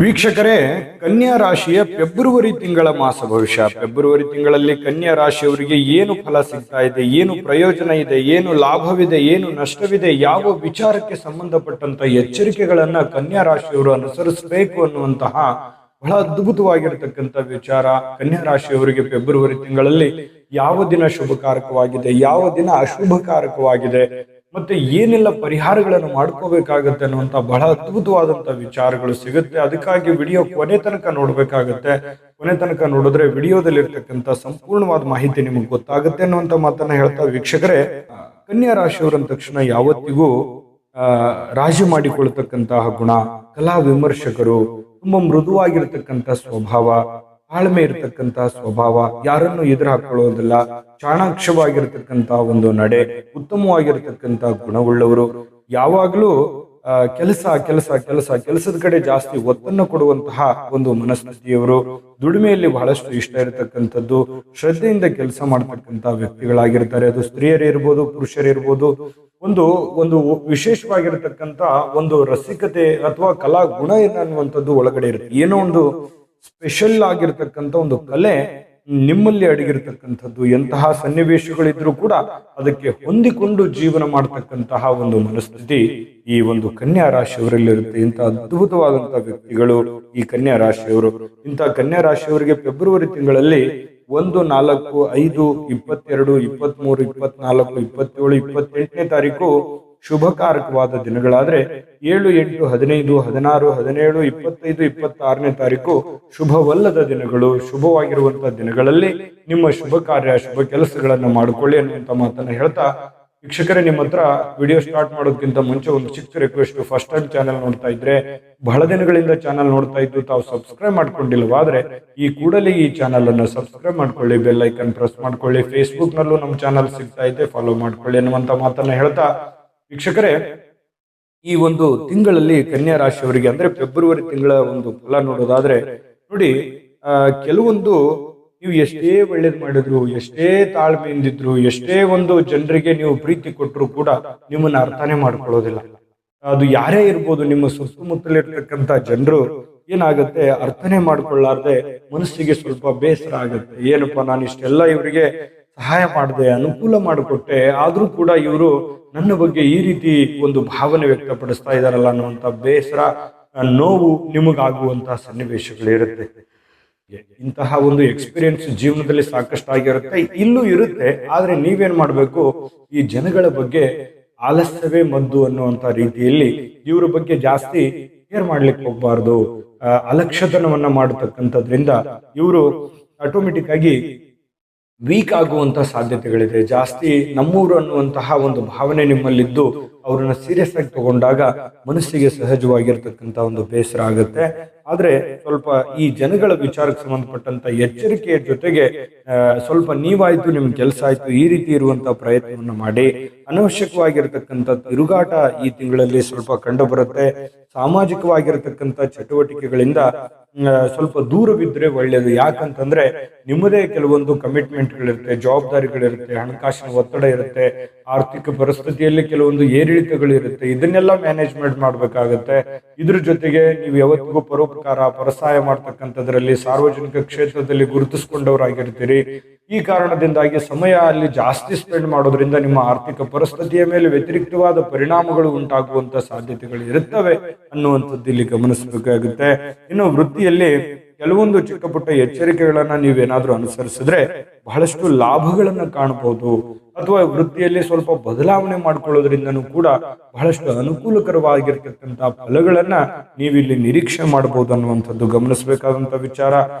ವೀಕ್ಷಕರೇ, ಕನ್ಯಾ ರಾಶಿಯ ಫೆಬ್ರವರಿ ತಿಂಗಳ ಮಾಸ ಭವಿಷ್ಯ. ಫೆಬ್ರವರಿ ತಿಂಗಳಲ್ಲಿ ಕನ್ಯಾ ರಾಶಿಯವರಿಗೆ ಏನು ಫಲ ಸಿಗ್ತಾ ಇದೆ, ಏನು ಪ್ರಯೋಜನ ಇದೆ, ಏನು ಲಾಭವಿದೆ, ಏನು ನಷ್ಟವಿದೆ, ಯಾವ ವಿಚಾರಕ್ಕೆ ಸಂಬಂಧಪಟ್ಟಂತ ಎಚ್ಚರಿಕೆಗಳನ್ನ ಕನ್ಯಾ ರಾಶಿಯವರು ಅನುಸರಿಸಬೇಕು ಅನ್ನುವಂತಹ ಬಹಳ ಅದ್ಭುತವಾಗಿರತಕ್ಕಂತ ವಿಚಾರ. ಕನ್ಯಾ ರಾಶಿಯವರಿಗೆ ಫೆಬ್ರವರಿ ತಿಂಗಳಲ್ಲಿ ಯಾವ ದಿನ ಶುಭಕಾರಕವಾಗಿದೆ, ಯಾವ ದಿನ ಅಶುಭಕಾರಕವಾಗಿದೆ, ಮತ್ತೆ ಏನೆಲ್ಲ ಪರಿಹಾರಗಳನ್ನು ಮಾಡ್ಕೋಬೇಕಾಗತ್ತೆ ಅನ್ನುವಂತ ಬಹಳ ಅದ್ಭುತವಾದಂತ ವಿಚಾರಗಳು ಸಿಗುತ್ತೆ. ಅದಕ್ಕಾಗಿ ವಿಡಿಯೋ ಕೊನೆ ತನಕ ನೋಡ್ಬೇಕಾಗತ್ತೆ. ಕೊನೆ ತನಕ ನೋಡಿದ್ರೆ ವಿಡಿಯೋದಲ್ಲಿ ಇರ್ತಕ್ಕಂಥ ಸಂಪೂರ್ಣವಾದ ಮಾಹಿತಿ ನಿಮಗೆ ಗೊತ್ತಾಗುತ್ತೆ ಅನ್ನುವಂತ ಮಾತನ್ನ ಹೇಳ್ತಾ, ವೀಕ್ಷಕರೇ, ಕನ್ಯಾ ರಾಶಿಯವರ ತಕ್ಷಣ ಯಾವತ್ತಿಗೂ ರಾಜಿ ಮಾಡಿಕೊಳ್ತಕ್ಕಂತಹ ಗುಣ, ಕಲಾ ವಿಮರ್ಶಕರು, ತುಂಬಾ ಮೃದುವಾಗಿರ್ತಕ್ಕಂಥ ಸ್ವಭಾವ, ತಾಳ್ಮೆ ಇರತಕ್ಕಂತಹ ಸ್ವಭಾವ, ಯಾರನ್ನು ಎದುರು ಹಾಕೊಳ್ಳೋದಿಲ್ಲ, ಚಾಣಾಕ್ಷವಾಗಿರ್ತಕ್ಕಂತಹ ಒಂದು ನಡೆ, ಉತ್ತಮವಾಗಿರ್ತಕ್ಕಂಥ ಗುಣವುಳ್ಳವರು, ಯಾವಾಗಲೂ ಕೆಲಸ ಕೆಲಸ ಕೆಲಸ ಕೆಲಸದ ಕಡೆ ಜಾಸ್ತಿ ಒತ್ತನ್ನು ಕೊಡುವಂತಹ ಒಂದು ಮನಸ್ಥಿತಿಯವರು, ದುಡಿಮೆಯಲ್ಲಿ ಬಹಳಷ್ಟು ಇಷ್ಟ ಇರತಕ್ಕಂಥದ್ದು, ಶ್ರದ್ಧೆಯಿಂದ ಕೆಲಸ ಮಾಡ್ತಕ್ಕಂಥ ವ್ಯಕ್ತಿಗಳಾಗಿರ್ತಾರೆ. ಅದು ಸ್ತ್ರೀಯರಿರ್ಬೋದು, ಪುರುಷರಿರ್ಬೋದು. ಒಂದು ಒಂದು ವಿಶೇಷವಾಗಿರತಕ್ಕಂತ ಒಂದು ರಸಿಕತೆ ಅಥವಾ ಕಲಾ ಗುಣ ಅನ್ನುವಂಥದ್ದು ಒಳಗಡೆ ಇರುತ್ತೆ. ಏನೋ ಒಂದು ಸ್ಪೆಷಲ್ ಆಗಿರ್ತಕ್ಕಂಥ ಒಂದು ಕಲೆ ನಿಮ್ಮಲ್ಲಿ ಅಡಗಿರ್ತಕ್ಕಂಥದ್ದು. ಎಂತಹ ಸನ್ನಿವೇಶಗಳಿದ್ರೂ ಕೂಡ ಅದಕ್ಕೆ ಹೊಂದಿಕೊಂಡು ಜೀವನ ಮಾಡತಕ್ಕಂತಹ ಒಂದು ಮನಸ್ಥಿತಿ ಈ ಒಂದು ಕನ್ಯಾ ರಾಶಿಯವರಲ್ಲಿರುತ್ತೆ. ಇಂಥ ಅದ್ಭುತವಾದಂತಹ ವ್ಯಕ್ತಿಗಳು ಈ ಕನ್ಯಾ ರಾಶಿಯವರು. ಇಂಥ ಕನ್ಯಾ ರಾಶಿಯವರಿಗೆ ಫೆಬ್ರವರಿ ತಿಂಗಳಲ್ಲಿ 1, 4, 5, 22, 23, 24, 27, 28ನೇ ತಾರೀಕು ಶುಭಕಾರಕವಾದ ದಿನಗಳಾದ್ರೆ 7, 8, 15, 16, 17, 25, 26ನೇ ತಾರೀಕು ಶುಭವಲ್ಲದ ದಿನಗಳು. ಶುಭವಾಗಿರುವಂತಹ ದಿನಗಳಲ್ಲಿ ನಿಮ್ಮ ಶುಭ ಕಾರ್ಯ, ಶುಭ ಕೆಲಸಗಳನ್ನ ಮಾಡಿಕೊಳ್ಳಿ ಅನ್ನುವಂತ ಮಾತನ್ನ ಹೇಳ್ತಾ, ವೀಕ್ಷಕರೇ, ನಿಮ್ಮ ಹತ್ರ ವಿಡಿಯೋ ಸ್ಟಾರ್ಟ್ ಮಾಡೋದಕ್ಕಿಂತ ಮುಂಚೆ ಒಂದು ಚಿಕ್ಕ ರಿಕ್ವೆಸ್ಟ್. ಫಸ್ಟ್ ಟೈಮ್ ಚಾನೆಲ್ ನೋಡ್ತಾ ಇದ್ರೆ, ಬಹಳ ದಿನಗಳಿಂದ ಚಾನೆಲ್ ನೋಡ್ತಾ ಇದ್ದು ತಾವು ಸಬ್ಸ್ಕ್ರೈಬ್ ಮಾಡ್ಕೊಂಡಿಲ್ವಾದ್ರೆ ಈ ಕೂಡಲೇ ಈ ಚಾನೆಲ್ ಅನ್ನು ಸಬ್ಸ್ಕ್ರೈಬ್ ಮಾಡ್ಕೊಳ್ಳಿ, ಬೆಲ್ ಐಕನ್ ಪ್ರೆಸ್ ಮಾಡ್ಕೊಳ್ಳಿ. ಫೇಸ್ಬುಕ್ ನಲ್ಲೂ ನಮ್ಮ ಚಾನೆಲ್ ಸಿಗ್ತಾ ಇದೆ, ಫಾಲೋ ಮಾಡ್ಕೊಳ್ಳಿ ಅನ್ನುವಂತ ಮಾತನ್ನ ಹೇಳ್ತಾ, ವೀಕ್ಷಕರೇ, ಈ ಒಂದು ತಿಂಗಳಲ್ಲಿ ಕನ್ಯಾ ರಾಶಿಯವರಿಗೆ ಅಂದ್ರೆ ಫೆಬ್ರವರಿ ತಿಂಗಳ ಒಂದು ಫಲ ನೋಡೋದಾದ್ರೆ ನೋಡಿ, ಕೆಲವೊಂದು ನೀವು ಎಷ್ಟೇ ಒಳ್ಳೇದ್ ಮಾಡಿದ್ರು, ಎಷ್ಟೇ ತಾಳ್ಮೆಯಿಂದಿದ್ರು, ಎಷ್ಟೇ ಒಂದು ಜನರಿಗೆ ನೀವು ಪ್ರೀತಿ ಕೊಟ್ಟರು ಕೂಡ ನಿಮ್ಮನ್ನ ಅರ್ಥನೇ ಮಾಡ್ಕೊಳ್ಳೋದಿಲ್ಲ. ಅದು ಯಾರೇ ಇರ್ಬೋದು, ನಿಮ್ಮ ಸುತ್ತಮುತ್ತಲಿರ್ತಕ್ಕಂಥ ಜನರು ಏನಾಗುತ್ತೆ, ಅರ್ಥನೇ ಮಾಡ್ಕೊಳ್ಳಾರ್ದೆ ಮನಸ್ಸಿಗೆ ಸ್ವಲ್ಪ ಬೇಸರ ಆಗುತ್ತೆ. ಏನಪ್ಪಾ, ನಾನು ಇಷ್ಟೆಲ್ಲ ಇವರಿಗೆ ಸಹಾಯ ಮಾಡಿದೆ, ಅನುಕೂಲ ಮಾಡಿಕೊಟ್ಟೆ, ಆದ್ರೂ ಕೂಡ ಇವರು ನನ್ನ ಬಗ್ಗೆ ಈ ರೀತಿ ಒಂದು ಭಾವನೆ ವ್ಯಕ್ತಪಡಿಸ್ತಾ ಇದಾರಲ್ಲ ಅನ್ನುವಂತ ಬೇಸರ, ನೋವು ನಿಮಗಾಗುವಂತಹ ಸನ್ನಿವೇಶಗಳಿರುತ್ತೆ. ಇಂತಹ ಒಂದು ಎಕ್ಸ್ಪೀರಿಯನ್ಸ್ ಜೀವನದಲ್ಲಿ ಸಾಕಷ್ಟು ಆಗಿರುತ್ತೆ, ಇಲ್ಲೂ ಇರುತ್ತೆ. ಆದ್ರೆ ನೀವೇನ್ ಮಾಡ್ಬೇಕು, ಈ ಜನಗಳ ಬಗ್ಗೆ ಆಲಸ್ಯವೇ ಮದ್ದು ಅನ್ನುವಂತ ರೀತಿಯಲ್ಲಿ ಇವರ ಬಗ್ಗೆ ಜಾಸ್ತಿ ಕೇರ್ ಮಾಡ್ಲಿಕ್ಕೆ ಹೋಗ್ಬಾರ್ದು. ಅಲಕ್ಷ್ಯತನವನ್ನ ಮಾಡತಕ್ಕಂಥದ್ರಿಂದ ಇವರು ಆಟೋಮೆಟಿಕ್ ಆಗಿ ವೀಕ್ ಆಗುವಂತ ಸಾಧ್ಯತೆಗಳಿದೆ. ಜಾಸ್ತಿ ನಮ್ಮೂರು ಅನ್ನುವಂತಹ ಒಂದು ಭಾವನೆ ನಿಮ್ಮಲ್ಲಿದ್ದು ಅವ್ರನ್ನ ಸೀರಿಯಸ್ ಆಗಿ ತಗೊಂಡಾಗ ಮನಸ್ಸಿಗೆ ಸಹಜವಾಗಿರ್ತಕ್ಕಂಥ ಒಂದು ಬೇಸರ ಆಗುತ್ತೆ. ಆದ್ರೆ ಸ್ವಲ್ಪ ಈ ಜನಗಳ ವಿಚಾರಕ್ಕೆ ಸಂಬಂಧಪಟ್ಟಂತ ಎಚ್ಚರಿಕೆಯ ಜೊತೆಗೆ ಸ್ವಲ್ಪ ನೀವಾಯ್ತು, ನಿಮ್ ಕೆಲಸ ಆಯ್ತು, ಈ ರೀತಿ ಇರುವಂತಹ ಪ್ರಯತ್ನವನ್ನು ಮಾಡಿ. ಅನವಶ್ಯಕವಾಗಿರ್ತಕ್ಕಂಥ ತಿರುಗಾಟ ಈ ತಿಂಗಳಲ್ಲಿ ಸ್ವಲ್ಪ ಕಂಡು ಬರುತ್ತೆ. ಸಾಮಾಜಿಕವಾಗಿರ್ತಕ್ಕಂಥ ಚಟುವಟಿಕೆಗಳಿಂದ ಸ್ವಲ್ಪ ದೂರವಿದ್ರೆ ಒಳ್ಳೆಯದು. ಯಾಕಂತಂದ್ರೆ ನಿಮ್ಮದೇ ಕೆಲವೊಂದು ಕಮಿಟ್ಮೆಂಟ್ಗಳಿರುತ್ತೆ, ಜವಾಬ್ದಾರಿಗಳಿರುತ್ತೆ, ಹಣಕಾಸಿನ ಒತ್ತಡ ಇರುತ್ತೆ, ಆರ್ಥಿಕ ಪರಿಸ್ಥಿತಿಯಲ್ಲಿ ಕೆಲವೊಂದು ಏರಿಳಿತಗಳಿರುತ್ತೆ. ಇದನ್ನೆಲ್ಲ ಮ್ಯಾನೇಜ್ಮೆಂಟ್ ಮಾಡ್ಬೇಕಾಗತ್ತೆ. ಇದ್ರ ಜೊತೆಗೆ ನೀವು ಯಾವತ್ತಿಗೂ ಪರೋಪಕಾರ, ಪರಸಹಾಯ ಮಾಡ್ತಕ್ಕಂಥದ್ರಲ್ಲಿ ಸಾರ್ವಜನಿಕ ಕ್ಷೇತ್ರದಲ್ಲಿ ಗುರುತಿಸ್ಕೊಂಡವರಾಗಿರ್ತೀರಿ. ಈ ಕಾರಣದಿಂದಾಗಿ ಸಮಯ ಅಲ್ಲಿ ಜಾಸ್ತಿ ಸ್ಪೆಂಡ್ ಮಾಡೋದ್ರಿಂದ ನಿಮ್ಮ ಆರ್ಥಿಕ ಪರಿಸ್ಥಿತಿಯ ಮೇಲೆ ವ್ಯತಿರಿಕ್ತವಾದ ಪರಿಣಾಮಗಳು ಉಂಟಾಗುವಂತ ಸಾಧ್ಯತೆಗಳು ಇರುತ್ತವೆ ಅನ್ನುವಂಥದ್ದು ಇಲ್ಲಿ ಗಮನಿಸಬೇಕಾಗುತ್ತೆ. ಇನ್ನು ವೃತ್ತಿಯಲ್ಲಿ ಕೆಲವೊಂದು ಚಿಕ್ಕ ಪುಟ್ಟ ಎಚ್ಚರಿಕೆಗಳನ್ನ ನೀವೇನಾದ್ರೂ ಅನುಸರಿಸಿದ್ರೆ ಬಹಳಷ್ಟು ಲಾಭಗಳನ್ನ ಕಾಣಬಹುದು. ಅಥವಾ ವೃತ್ತಿಯಲ್ಲಿ ಸ್ವಲ್ಪ ಬದಲಾವಣೆ ಮಾಡ್ಕೊಳ್ಳೋದ್ರಿಂದನೂ ಕೂಡ ಬಹಳಷ್ಟು ಅನುಕೂಲಕರವಾಗಿರ್ತಕ್ಕಂಥ ಫಲಗಳನ್ನ ನೀವಿಲ್ಲಿ ನಿರೀಕ್ಷೆ ಮಾಡಬಹುದು ಅನ್ನುವಂಥದ್ದು ಗಮನಿಸಬೇಕಾದಂತ ವಿಚಾರ.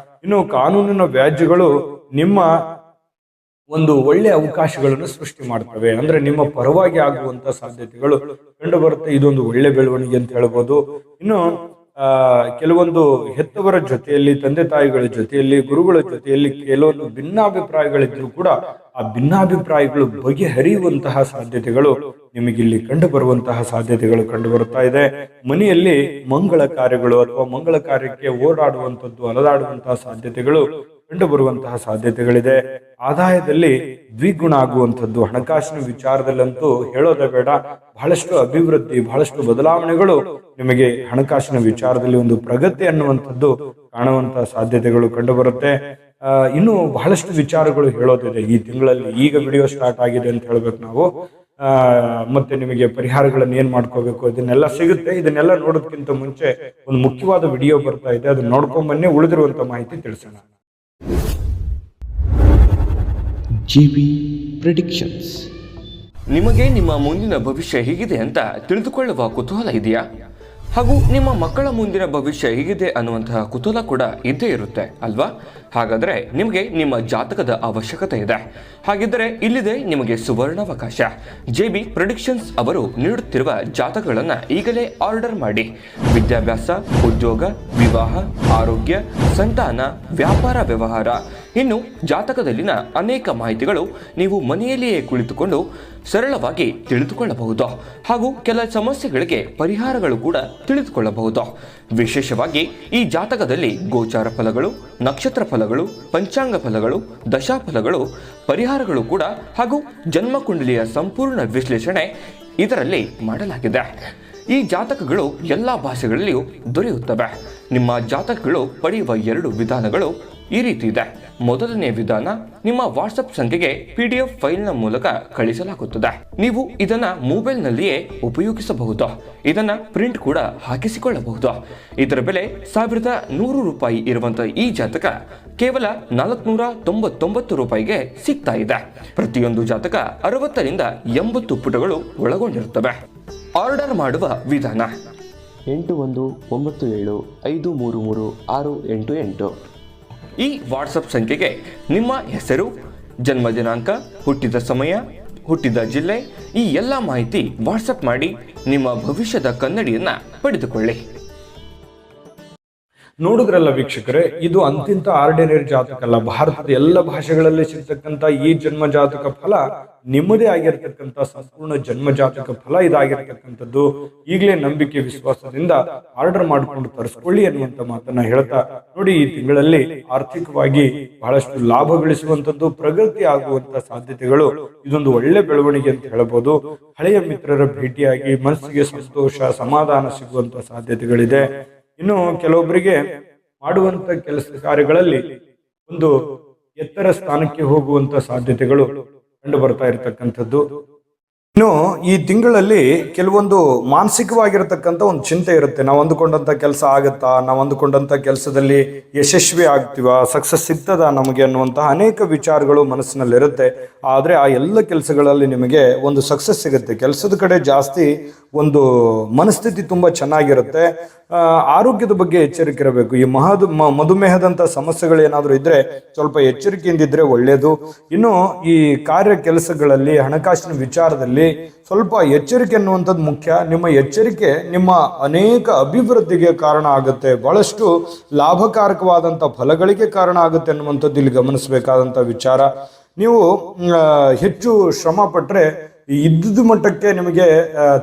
ಇನ್ನು ಕಾನೂನಿನ ವ್ಯಾಜ್ಯಗಳು ನಿಮ್ಮ ಒಂದು ಒಳ್ಳೆ ಅವಕಾಶಗಳನ್ನು ಸೃಷ್ಟಿ ಮಾಡ್ತವೆ. ಅಂದ್ರೆ ನಿಮ್ಮ ಪರವಾಗಿ ಆಗುವಂತ ಸಾಧ್ಯತೆಗಳು ಕಂಡು ಬರುತ್ತೆ. ಇದೊಂದು ಒಳ್ಳೆ ಬೆಳವಣಿಗೆ ಅಂತ ಹೇಳ್ಬೋದು. ಇನ್ನು ಕೆಲವೊಂದು ಹೆತ್ತವರ ಜೊತೆಯಲ್ಲಿ, ತಂದೆ ತಾಯಿಗಳ ಜೊತೆಯಲ್ಲಿ, ಗುರುಗಳ ಜೊತೆಯಲ್ಲಿ ಕೆಲವೊಂದು ಭಿನ್ನಾಭಿಪ್ರಾಯಗಳಿದ್ರು ಕೂಡ ಆ ಭಿನ್ನಾಭಿಪ್ರಾಯಗಳು ಬಗೆಹರಿಯುವಂತಹ ಸಾಧ್ಯತೆಗಳು ನಿಮಗಿಲ್ಲಿ ಕಂಡು ಬರುವಂತಹ ಸಾಧ್ಯತೆಗಳು ಕಂಡು ಬರ್ತಾ ಇದೆ. ಮನೆಯಲ್ಲಿ ಮಂಗಳ ಕಾರ್ಯಗಳು ಅಥವಾ ಮಂಗಳ ಕಾರ್ಯಕ್ಕೆ ಓಡಾಡುವಂಥದ್ದು, ಅಲದಾಡುವಂತಹ ಸಾಧ್ಯತೆಗಳು ಕಂಡುಬರುವಂತಹ ಸಾಧ್ಯತೆಗಳಿದೆ. ಆದಾಯದಲ್ಲಿ ದ್ವಿಗುಣ ಆಗುವಂಥದ್ದು, ಹಣಕಾಸಿನ ವಿಚಾರದಲ್ಲಂತೂ ಹೇಳೋದೇ ಬೇಡ. ಬಹಳಷ್ಟು ಅಭಿವೃದ್ಧಿ, ಬಹಳಷ್ಟು ಬದಲಾವಣೆಗಳು ನಿಮಗೆ ಹಣಕಾಸಿನ ವಿಚಾರದಲ್ಲಿ ಒಂದು ಪ್ರಗತಿ ಅನ್ನುವಂಥದ್ದು ಕಾಣುವಂತಹ ಸಾಧ್ಯತೆಗಳು ಕಂಡುಬರುತ್ತೆ. ಇನ್ನು ಬಹಳಷ್ಟು ವಿಚಾರಗಳು ಹೇಳೋದಿದೆ ಈ ತಿಂಗಳಲ್ಲಿ. ಈಗ ವಿಡಿಯೋ ಸ್ಟಾರ್ಟ್ ಆಗಿದೆ ಅಂತ ಹೇಳ್ಬೇಕು ನಾವು. ಮತ್ತೆ ನಿಮಗೆ ಪರಿಹಾರಗಳನ್ನು ಏನ್ ಮಾಡ್ಕೋಬೇಕು ಇದನ್ನೆಲ್ಲ ಸಿಗುತ್ತೆ. ಇದನ್ನೆಲ್ಲ ನೋಡೋದಕ್ಕಿಂತ ಮುಂಚೆ ಒಂದು ಮುಖ್ಯವಾದ ವಿಡಿಯೋ ಬರ್ತಾ ಇದೆ, ಅದನ್ನ ನೋಡ್ಕೊಂಡ್ ಬನ್ನಿ. ಉಳಿದಿರುವಂತ ಮಾಹಿತಿ ತಿಳಿಸೋಣ. GB predictions. ನಿಮಗೆ ನಿಮ್ಮ ಮುಂದಿನ ಭವಿಷ್ಯ ಹೇಗಿದೆ ಅಂತ ತಿಳಿದುಕೊಳ್ಳುವ ಕುತೂಹಲ ಇದೆಯಾ? ಹಾಗೂ ನಿಮ್ಮ ಮಕ್ಕಳ ಮುಂದಿನ ಭವಿಷ್ಯ ಹೇಗಿದೆ ಅನ್ನುವಂತಹ ಕುತೂಹಲ ಕೂಡ ಇದ್ದೇ ಇರುತ್ತೆ ಅಲ್ವಾ? ಹಾಗಾದರೆ ನಿಮಗೆ ನಿಮ್ಮ ಜಾತಕದ ಅವಶ್ಯಕತೆ ಇದೆ. ಹಾಗಿದ್ದರೆ ಇಲ್ಲಿದೆ ನಿಮಗೆ ಸುವರ್ಣಾವಕಾಶ. JB ಪ್ರೆಡಿಕ್ಷನ್ಸ್ ಅವರು ನೀಡುತ್ತಿರುವ ಜಾತಕಗಳನ್ನು ಈಗಲೇ ಆರ್ಡರ್ ಮಾಡಿ. ವಿದ್ಯಾಭ್ಯಾಸ, ಉದ್ಯೋಗ, ವಿವಾಹ, ಆರೋಗ್ಯ, ಸಂತಾನ, ವ್ಯಾಪಾರ ವ್ಯವಹಾರ, ಇನ್ನು ಜಾತಕದಲ್ಲಿನ ಅನೇಕ ಮಾಹಿತಿಗಳು ನೀವು ಮನೆಯಲ್ಲಿಯೇ ಕುಳಿತುಕೊಂಡು ಸರಳವಾಗಿ ತಿಳಿದುಕೊಳ್ಳಬಹುದು. ಹಾಗೂ ಕೆಲ ಸಮಸ್ಯೆಗಳಿಗೆ ಪರಿಹಾರಗಳು ಕೂಡ ತಿಳಿದುಕೊಳ್ಳಬಹುದು. ವಿಶೇಷವಾಗಿ ಈ ಜಾತಕದಲ್ಲಿ ಗೋಚಾರ ಫಲಗಳು, ನಕ್ಷತ್ರ ಫಲಗಳು, ಪಂಚಾಂಗ ಫಲಗಳು, ದಶಾಫಲಗಳು, ಪರಿಹಾರಗಳು ಕೂಡ ಹಾಗೂ ಜನ್ಮಕುಂಡಲಿಯ ಸಂಪೂರ್ಣ ವಿಶ್ಲೇಷಣೆ ಇದರಲ್ಲಿ ಮಾಡಲಾಗಿದೆ. ಈ ಜಾತಕಗಳು ಎಲ್ಲ ಭಾಷೆಗಳಲ್ಲಿಯೂ ದೊರೆಯುತ್ತವೆ. ನಿಮ್ಮ ಜಾತಕಗಳು ಪಡೆಯುವ 2 ವಿಧಾನಗಳು ಈ ರೀತಿ ಇದೆ. ಮೊದಲನೇ ವಿಧಾನ, ನಿಮ್ಮ ವಾಟ್ಸಪ್ ಸಂಖ್ಯೆಗೆ PDF ಫೈಲ್ನ ಮೂಲಕ ಕಳಿಸಲಾಗುತ್ತದೆ. ನೀವು ಇದನ್ನ ಮೊಬೈಲ್ನಲ್ಲಿಯೇ ಉಪಯೋಗಿಸಬಹುದು. ಇದನ್ನ ಪ್ರಿಂಟ್ ಕೂಡ ಹಾಕಿಸಿಕೊಳ್ಳಬಹುದು. ಇದರ ಬೆಲೆ 1100 ರೂಪಾಯಿ ಇರುವಂತಹ ಈ ಜಾತಕ ಕೇವಲ 499 ರೂಪಾಯಿಗೆ ಸಿಗ್ತಾ ಇದೆ. ಪ್ರತಿಯೊಂದು ಜಾತಕ 60 ರಿಂದ 80 ಪುಟಗಳು ಒಳಗೊಂಡಿರುತ್ತವೆ. ಆರ್ಡರ್ ಮಾಡುವ ವಿಧಾನ: 8197533688. ಈ ವಾಟ್ಸಪ್ ಸಂಖ್ಯೆಗೆ ನಿಮ್ಮ ಹೆಸರು, ಜನ್ಮ ದಿನಾಂಕ, ಹುಟ್ಟಿದ ಸಮಯ, ಹುಟ್ಟಿದ ಜಿಲ್ಲೆ, ಈ ಎಲ್ಲ ಮಾಹಿತಿ ವಾಟ್ಸಪ್ ಮಾಡಿ ನಿಮ್ಮ ಭವಿಷ್ಯದ ಕನ್ನಡಿಯನ್ನ ಪಡೆದುಕೊಳ್ಳಿ. ನೋಡಿದ್ರಲ್ಲ ವೀಕ್ಷಕರೇ, ಇದು ಅಂತಿಂತ ಆರ್ಡಿನರಿ ಜಾತಕ ಅಲ್ಲ. ಭಾರತದ ಎಲ್ಲ ಭಾಷೆಗಳಲ್ಲಿ ಸಿಗ್ತಕ್ಕಂಥ ಈ ಜನ್ಮ ಜಾತಕ ಫಲ ನಿಮ್ಮದೇ ಆಗಿರ್ತಕ್ಕಂಥ ಸಂಪೂರ್ಣ ಜನ್ಮ ಜಾತಕ ಫಲ ಇದಾಗಿರ್ತಕ್ಕಂಥದ್ದು. ಈಗಲೇ ನಂಬಿಕೆ ವಿಶ್ವಾಸದಿಂದ ಆರ್ಡರ್ ಮಾಡಿಕೊಂಡು ತರಿಸ್ಕೊಳ್ಳಿ ಅನ್ನುವಂತ ಮಾತನ್ನ ಹೇಳ್ತಾ, ನೋಡಿ ಈ ತಿಂಗಳಲ್ಲಿ ಆರ್ಥಿಕವಾಗಿ ಬಹಳಷ್ಟು ಲಾಭ ಗಳಿಸುವಂತದ್ದು, ಪ್ರಗತಿ ಆಗುವಂತ ಸಾಧ್ಯತೆಗಳು, ಇದೊಂದು ಒಳ್ಳೆ ಬೆಳವಣಿಗೆ ಅಂತ ಹೇಳಬಹುದು. ಹಳೆಯ ಮಿತ್ರರ ಭೇಟಿಯಾಗಿ ಮನಸ್ಸಿಗೆ ಸಂತೋಷ, ಸಮಾಧಾನ ಸಿಗುವಂತ ಸಾಧ್ಯತೆಗಳಿದೆ. ಇನ್ನು ಕೆಲವೊಬ್ಬರಿಗೆ ಮಾಡುವಂತ ಕೆಲಸ ಕಾರ್ಯಗಳಲ್ಲಿ ಒಂದು ಎತ್ತರ ಸ್ಥಾನಕ್ಕೆ ಹೋಗುವಂತ ಸಾಧ್ಯತೆಗಳು ಕಂಡು ಬರ್ತಾ ಇರತಕ್ಕಂಥದ್ದು. ಇನ್ನು ಈ ತಿಂಗಳಲ್ಲಿ ಕೆಲವೊಂದು ಮಾನಸಿಕವಾಗಿರತಕ್ಕಂಥ ಒಂದು ಚಿಂತೆ ಇರುತ್ತೆ. ನಾವು ಅಂದುಕೊಂಡಂತ ಕೆಲಸ ಆಗತ್ತಾ, ನಾವು ಅಂದುಕೊಂಡಂತ ಕೆಲಸದಲ್ಲಿ ಯಶಸ್ವಿ ಆಗ್ತೀವ, ಸಕ್ಸಸ್ ಸಿಗ್ತದ ನಮಗೆ ಅನ್ನುವಂತಹ ಅನೇಕ ವಿಚಾರಗಳು ಮನಸ್ಸಿನಲ್ಲಿರುತ್ತೆ. ಆದ್ರೆ ಆ ಎಲ್ಲ ಕೆಲಸಗಳಲ್ಲಿ ನಿಮಗೆ ಒಂದು ಸಕ್ಸಸ್ ಸಿಗುತ್ತೆ. ಕೆಲಸದ ಕಡೆ ಜಾಸ್ತಿ ಒಂದು ಮನಸ್ಥಿತಿ ತುಂಬಾ ಚೆನ್ನಾಗಿರುತ್ತೆ. ಆರೋಗ್ಯದ ಬಗ್ಗೆ ಎಚ್ಚರಿಕೆ ಇರಬೇಕು. ಈ ಮಧುಮೇಹದಂತ ಸಮಸ್ಯೆಗಳು ಏನಾದರೂ ಇದ್ರೆ ಸ್ವಲ್ಪ ಎಚ್ಚರಿಕೆಯಿಂದ ಇದ್ರೆ ಒಳ್ಳೆಯದು. ಇನ್ನು ಈ ಕಾರ್ಯ ಕೆಲಸಗಳಲ್ಲಿ, ಹಣಕಾಸಿನ ವಿಚಾರದಲ್ಲಿ ಸ್ವಲ್ಪ ಎಚ್ಚರಿಕೆ ಅನ್ನುವಂಥದ್ದು ಮುಖ್ಯ. ನಿಮ್ಮ ಎಚ್ಚರಿಕೆ ನಿಮ್ಮ ಅನೇಕ ಅಭಿವೃದ್ಧಿಗೆ ಕಾರಣ ಆಗುತ್ತೆ, ಬಹಳಷ್ಟು ಲಾಭಕಾರಕವಾದಂಥ ಫಲಗಳಿಗೆ ಕಾರಣ ಆಗುತ್ತೆ ಅನ್ನುವಂಥದ್ದು ಇಲ್ಲಿ ಗಮನಿಸಬೇಕಾದಂಥ ವಿಚಾರ. ನೀವು ಹೆಚ್ಚು ಶ್ರಮ ಪಟ್ಟರೆ ಇದ್ದ ಮಟ್ಟಕ್ಕೆ ನಿಮಗೆ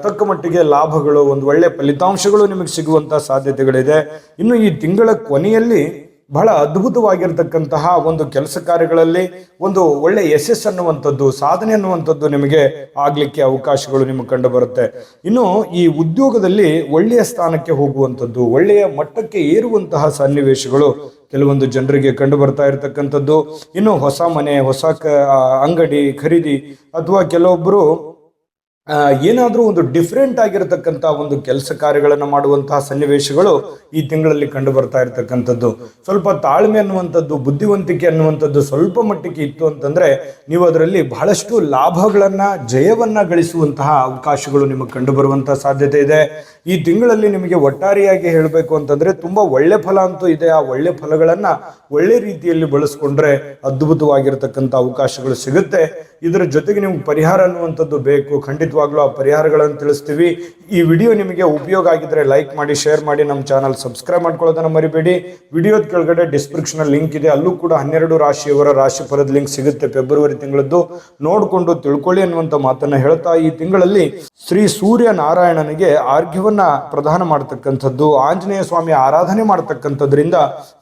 ತಕ್ಕ ಮಟ್ಟಿಗೆ ಲಾಭಗಳು, ಒಂದು ಒಳ್ಳೆ ಫಲಿತಾಂಶಗಳು ನಿಮಗೆ ಸಿಗುವಂತ ಸಾಧ್ಯತೆಗಳಿದೆ. ಇನ್ನು ಈ ತಿಂಗಳ ಕೊನೆಯಲ್ಲಿ ಬಹಳ ಅದ್ಭುತವಾಗಿರ್ತಕ್ಕಂತಹ ಒಂದು ಕೆಲಸ ಕಾರ್ಯಗಳಲ್ಲಿ ಒಂದು ಒಳ್ಳೆ ಯಶಸ್ಸು ಅನ್ನುವಂಥದ್ದು, ಸಾಧನೆ ಅನ್ನುವಂಥದ್ದು ನಿಮಗೆ ಆಗ್ಲಿಕ್ಕೆ ಅವಕಾಶಗಳು ನಿಮಗೆ ಕಂಡು ಬರುತ್ತೆ. ಇನ್ನು ಈ ಉದ್ಯೋಗದಲ್ಲಿ ಒಳ್ಳೆಯ ಸ್ಥಾನಕ್ಕೆ ಹೋಗುವಂಥದ್ದು, ಒಳ್ಳೆಯ ಮಟ್ಟಕ್ಕೆ ಏರುವಂತಹ ಸನ್ನಿವೇಶಗಳು ಕೆಲವೊಂದು ಜನರಿಗೆ ಕಂಡು ಬರ್ತಾ ಇರತಕ್ಕಂಥದ್ದು. ಇನ್ನು ಹೊಸ ಮನೆ, ಹೊಸ ಅಂಗಡಿ ಖರೀದಿ, ಅಥವಾ ಕೆಲವೊಬ್ಬರು ಏನಾದರೂ ಒಂದು ಡಿಫ್ರೆಂಟ್ ಆಗಿರತಕ್ಕಂಥ ಒಂದು ಕೆಲಸ ಕಾರ್ಯಗಳನ್ನು ಮಾಡುವಂತಹ ಸನ್ನಿವೇಶಗಳು ಈ ತಿಂಗಳಲ್ಲಿ ಕಂಡು ಬರ್ತಾ ಇರತಕ್ಕಂಥದ್ದು. ಸ್ವಲ್ಪ ತಾಳ್ಮೆ ಅನ್ನುವಂಥದ್ದು, ಬುದ್ಧಿವಂತಿಕೆ ಅನ್ನುವಂಥದ್ದು ಸ್ವಲ್ಪ ಮಟ್ಟಿಗೆ ಇತ್ತು ಅಂತಂದ್ರೆ ನೀವು ಅದರಲ್ಲಿ ಬಹಳಷ್ಟು ಲಾಭಗಳನ್ನ, ಜಯವನ್ನ ಗಳಿಸುವಂತಹ ಅವಕಾಶಗಳು ನಿಮಗೆ ಕಂಡು ಬರುವಂತಹ ಸಾಧ್ಯತೆ ಇದೆ. ಈ ತಿಂಗಳಲ್ಲಿ ನಿಮಗೆ ಒಟ್ಟಾರೆಯಾಗಿ ಹೇಳಬೇಕು ಅಂತಂದ್ರೆ ತುಂಬಾ ಒಳ್ಳೆ ಫಲ ಅಂತೂ ಇದೆ. ಆ ಒಳ್ಳೆ ಫಲಗಳನ್ನ ಒಳ್ಳೆ ರೀತಿಯಲ್ಲಿ ಬಳಸ್ಕೊಂಡ್ರೆ ಅದ್ಭುತವಾಗಿರತಕ್ಕಂಥ ಅವಕಾಶಗಳು ಸಿಗುತ್ತೆ. ಇದರ ಜೊತೆಗೆ ನಿಮ್ಗೆ ಪರಿಹಾರ ಅನ್ನುವಂಥದ್ದು ಬೇಕು. ಖಂಡಿತವಾಗಿ ಖಂಡಿತವಾಗ್ಲೂ ಆ ಪರಿಹಾರಗಳನ್ನು ತಿಳಿಸ್ತೀವಿ. ಈ ವಿಡಿಯೋ ನಿಮಗೆ ಉಪಯೋಗ ಆಗಿದ್ರೆ ಲೈಕ್ ಮಾಡಿ, ಶೇರ್ ಮಾಡಿ, ನಮ್ಮ ಚಾನಲ್ ಸಬ್ಸ್ಕ್ರೈಬ್ ಮಾಡ್ಕೊಳ್ಳೋದನ್ನ ಮರಿಬೇಡಿ. ವಿಡಿಯೋದ ಕೆಳಗಡೆ ಡಿಸ್ಕ್ರಿಪ್ಷನ್ ಲಿಂಕ್ ಇದೆ, ಅಲ್ಲೂ ಕೂಡ 12 ರಾಶಿಯವರ ರಾಶಿ ಫಲದ ಲಿಂಕ್ ಸಿಗುತ್ತೆ ಫೆಬ್ರವರಿ ತಿಂಗಳದ್ದು. ನೋಡಿಕೊಂಡು ತಿಳ್ಕೊಳ್ಳಿ ಅನ್ನುವಂಥ ಮಾತನ್ನ ಹೇಳ್ತಾ, ಈ ತಿಂಗಳಲ್ಲಿ ಶ್ರೀ ಸೂರ್ಯ ನಾರಾಯಣನಿಗೆ ಆರ್ಘ್ಯವನ್ನ ಪ್ರದಾನ ಮಾಡತಕ್ಕಂಥದ್ದು, ಆಂಜನೇಯ ಸ್ವಾಮಿ ಆರಾಧನೆ ಮಾಡತಕ್ಕಂಥದ್ರಿಂದ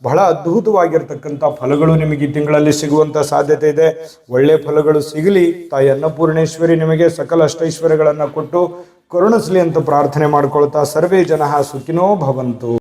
ಬಹಳ ಅದ್ಭುತವಾಗಿರ್ತಕ್ಕಂಥ ಫಲಗಳು ನಿಮಗೆ ಈ ತಿಂಗಳಲ್ಲಿ ಸಿಗುವಂತ ಸಾಧ್ಯತೆ ಇದೆ. ಒಳ್ಳೆ ಫಲಗಳು ಸಿಗಲಿ. ತಾಯಿ ಅನ್ನಪೂರ್ಣೇಶ್ವರಿ ನಿಮಗೆ ಸಕಲ ಅಷ್ಟೈಶ್ವರ್ಯಗಳನ್ನ ಕೊಟ್ಟು ಕರುಣಿಸಲಿ ಅಂತ ಪ್ರಾರ್ಥನೆ ಮಾಡ್ಕೊಳ್ತಾ, ಸರ್ವೇ ಜನಃ ಸುಖಿನೋ ಭವಂತು.